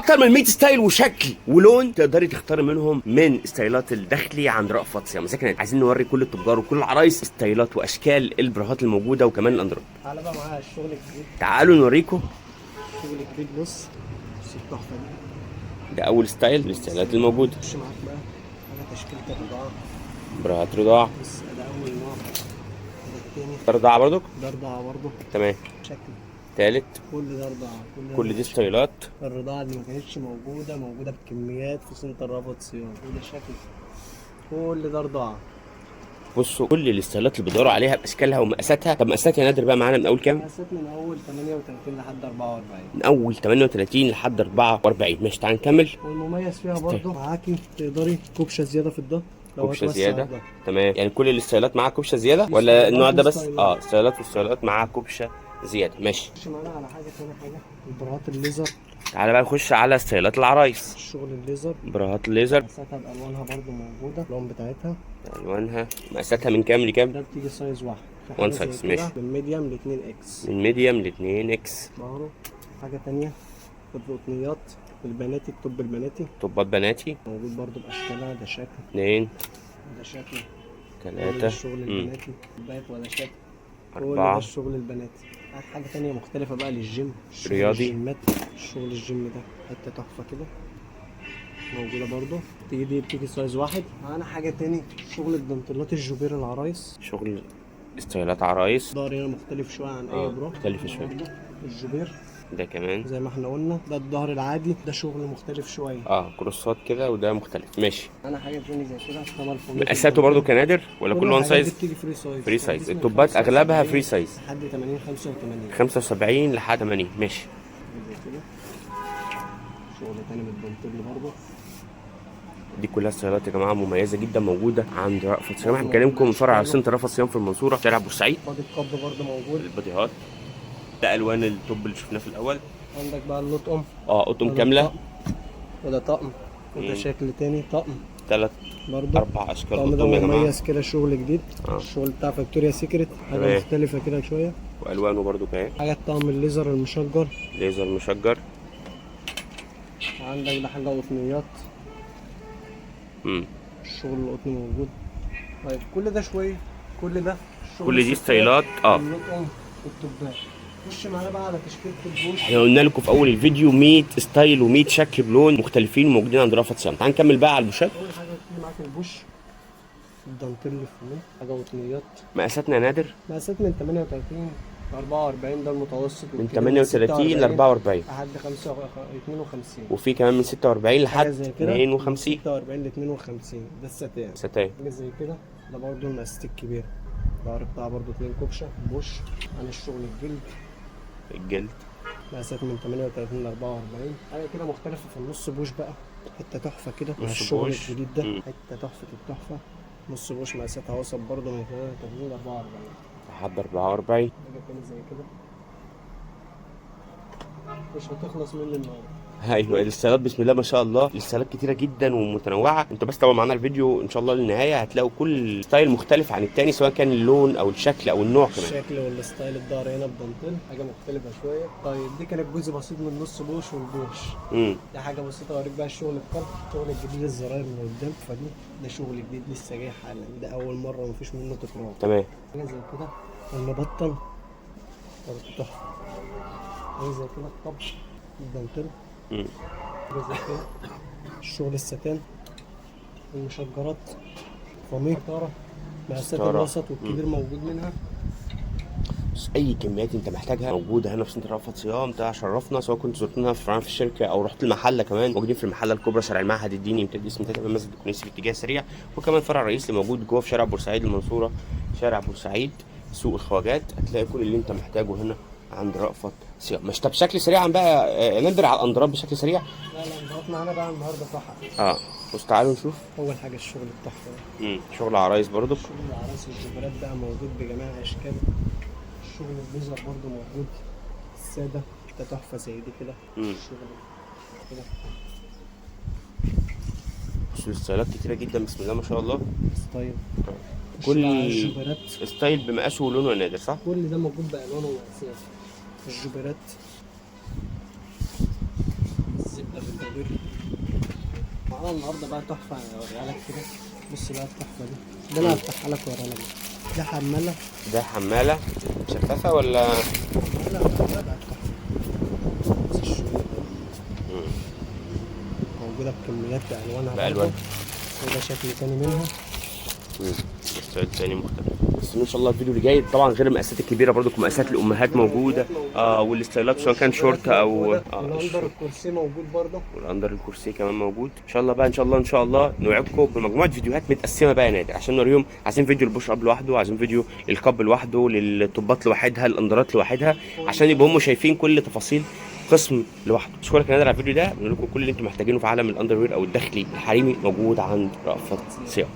اكتر من 100 ستايل وشكل ولون تقدري تختاري منهم من ستايلات الداخلي عند رأفت صيام. لكن عايزين نوري كل التجار وكل العرايس ستايلات واشكال البراهات الموجوده وكمان الاندروب. تعالى بقى معايا الشغل الجديد. تعالوا نوريكم الشغل الجديد. بص التحفه دي، ده اول ستايل من الستايلات الموجوده. خش معاك بقى على تشكيله الرضاعه. براهات رضاعه. بص ده اول نوع. ده التاني. رضاعه برضك. ده رضاعه برضه. تمام. شكل. تالت. كل ده رضاعه. كل دي ستايلات. الرضاعه اللي ما كانتش موجوده بكميات في سنتر رأفت صيام. وده شكل. كل ده رضاعه. بصوا كل الستايلات اللي بيدوروا عليها باشكالها ومقاساتها. طب مقاسات يا نادر بقى معانا من اول كام؟ مقاسات من اول 38 لحد 44. من اول 38 لحد 44. ماشي تعال نكمل. والمميز فيها برضه معاكي تقدري كوبشه زياده في الظهر. كوبشه زياده. تمام. يعني كل الستايلات معاها كوبشه زياده ولا النوع ده بس؟ ستايلات وستايلات معاها كوبشه زياده. ماشي. نخش معانا على حاجه ثانيه، حاجه البراهات الليزر. تعالى بقى نخش على ستايلات العرايس. الشغل الليزر. براهات الليزر. مقاساتها بألوانها برضو موجودة، الألوان بتاعتها. ألوانها مقاساتها من كام لكام؟ ده بتيجي سايز واحد. وان سايز ماشي. من ميديم ل 2 اكس. من ميديم ل 2 اكس. ظهره. حاجة تانية القطنيات البناتي، التوب البناتي. توبات بناتي. موجود برضو بأشكالها. ده شكل. 2. ده شكل. 3. الشغل البناتي. بايت ولا شكل. 4. الشغل البناتي. حاجة تانية مختلفة بقى للجيم. رياضي. الجيمات. الشغل الجيم ده حتة تحفة كده. موجودة برضو. دي بتيجي سايز واحد. معانا حاجة تاني شغل الدنتلات الجوبير العرايس. شغل ستايلات عرايس. ظهر هنا مختلف شوية عن أي برو. مختلف شوية. الجوبير ده كمان زي ما احنا قلنا. ده الظهر العادي. ده شغل مختلف شوية. كروسات كده وده مختلف. ماشي. أنا حاجة تاني زي كده. مقاساته برضو كنادر ولا كل وان سايز؟ بتيجي فري سايز. فري سايز. التوبات أغلبها فري سايز. لحد 80 85. 75 لحد 80. ماشي. زي كده. شغل تاني من الدنتل برضو. دي كلها ستايلات يا جماعه مميزه جدا موجوده عند رأفت صيام. احنا بنكلمكم من فرع سنتر رأفت صيام في المنصوره شارع بورسعيد. بادي الكب برضو موجود. الباديهات ده الوان التوب اللي شفناه في الاول. عندك بقى اللطقم. قطم كامله. وده طقم. وده شكل تاني طقم. 3 برضو 4 اشكال الطقم ده قطم يا جماعه. مميز كده. شغل جديد. الشغل بتاع فيكتوريا سيكريت. حاجه مختلفه كده شويه. والوانه برضو كمان. حاجه الطقم الليزر المشجر. ليزر مشجر. عندك ده حاجه قطنيات. الشغل القطن موجود. طيب كل ده شويه. كل ده كل دي ستايلات. اللطقم والتوبات. خش معانا بقى على تشكيله البوش. احنا قلنا لكم في اول الفيديو 100 ستايل و100 شكل بلون مختلفين موجودين عند رأفت صيام. تعال نكمل بقى على البوشات. اول حاجه بتيجي معاك البوش. الدانتيل اللي فوق. حاجه قطنيات. مقاساتنا يا نادر. مقاسات من 38 ل 44. ده المتوسط. من 38 ل 44 لحد 52. وفي كمان من 46 لحد 52. 46 ل 52. ده الستان. ستان. حاجه زي كده. ده برضه المقاسات الكبيره. الظهر بتاعه برضه 2 كوبشه بوش. عن الشغل الجلد. الجلد مقاسات من 38 ل 44. حاجه كده مختلفه في النص بوش بقى. حته تحفه كده مع الشغل الجديد ده. حته تحفه التحفه. نص بوش مقاساتها وسط برضه من 38 ل 44 لحد 44. حاجه تاني زي كده. مش هتخلص مني النهارده. ايوه الستايلات بسم الله ما شاء الله. الستايلات كتيره جدا ومتنوعه. انتوا بس تابعوا معانا الفيديو ان شاء الله للنهايه هتلاقوا كل ستايل مختلف عن التاني سواء كان اللون او الشكل او النوع كمان. الشكل والستايل. الظهر هنا بدانتيل حاجه مختلفه شويه. طيب دي كانت جزء بسيط من نص بوش والبوش. دي حاجه بسيطه. اوريك بقى الشغل الكب. الشغل الجديد الزراير من قدام. فدي ده شغل جديد لسه جاي حالا. ده اول مره مفيش منه تكرار. تمام. حاجه زي كده. المبطن برضه تحفه. حاجه زي كده الطب الدانتيل. حاجه زي كده. الشغل الستان. المشجرات. فميه طاره. مقاسات الوسط والكبير موجود منها. اي كميات انت محتاجها موجوده هنا في سنتر رأفت صيام. ده شرفنا سواء كنت زرتنا في الشركه او رحت المحله. كمان موجودين في المحله الكبرى شارع المعهد الديني يمتد اسم تابع مسجد الكنيسي في اتجاه سريع. وكمان فرع رئيسي اللي موجود جوه في شارع بورسعيد المنصوره شارع بورسعيد سوق الخواجات. هتلاقي كل اللي انت محتاجه هنا عند رأفت صيام. مش طب بشكل سريع بقى نندر على الاندرات بشكل سريع. لا الاندرات معانا بقى النهارده صح. بص تعالوا نشوف. اول حاجه الشغل التحفه. شغل عرايس برضو. شغل العرايس والجبلات بقى موجود بجميع الاشكال. الشغل الليزر برضو موجود. الساده ده تحفه زي دي كده. الشغل كده. بص الستايلات كتيره جدا بسم الله ما شاء الله. ستايل. كل ستايل بمقاسه ولونه يا نادر صح؟ كل ده موجود بألوانه ومقاساته. الجبرات. الزبدة اندروير. معانا النهارده بقى تحفه اوريها لك كده. بص بقى التحفه دي، ده انا هفتحها لك واوريها لك. ده حماله. ده حماله شفافه ولا؟ لا حماله بقى تحفه. بص الشغل موجوده بكميات بالوانها بألوان. برضه. وده شكل تاني منها. ستايل تاني مختلف. بس ان شاء الله الفيديو اللي جاي طبعا غير المقاسات الكبيره برضو مقاسات الامهات موجوده. والستايلات سواء كان شورت او والاندر الكرسي موجود برضه. والاندر الكرسي كمان موجود. ان شاء الله بقى ان شاء الله نوعدكم بمجموعه فيديوهات متقسمه بقى يا نادر عشان نوريهم. عايزين فيديو للبوش اب لوحده، عايزين فيديو للكاب لوحده، للطبات لوحدها، الاندرات لوحدها، عشان يبقوا هم شايفين كل تفاصيل قسم لوحده. اشكرك يا نادر على الفيديو ده. بنقول لكم كل اللي انتم محتاجينه في عالم الاندر وير او الداخلي الحريمي موجود عند رأفت صيام.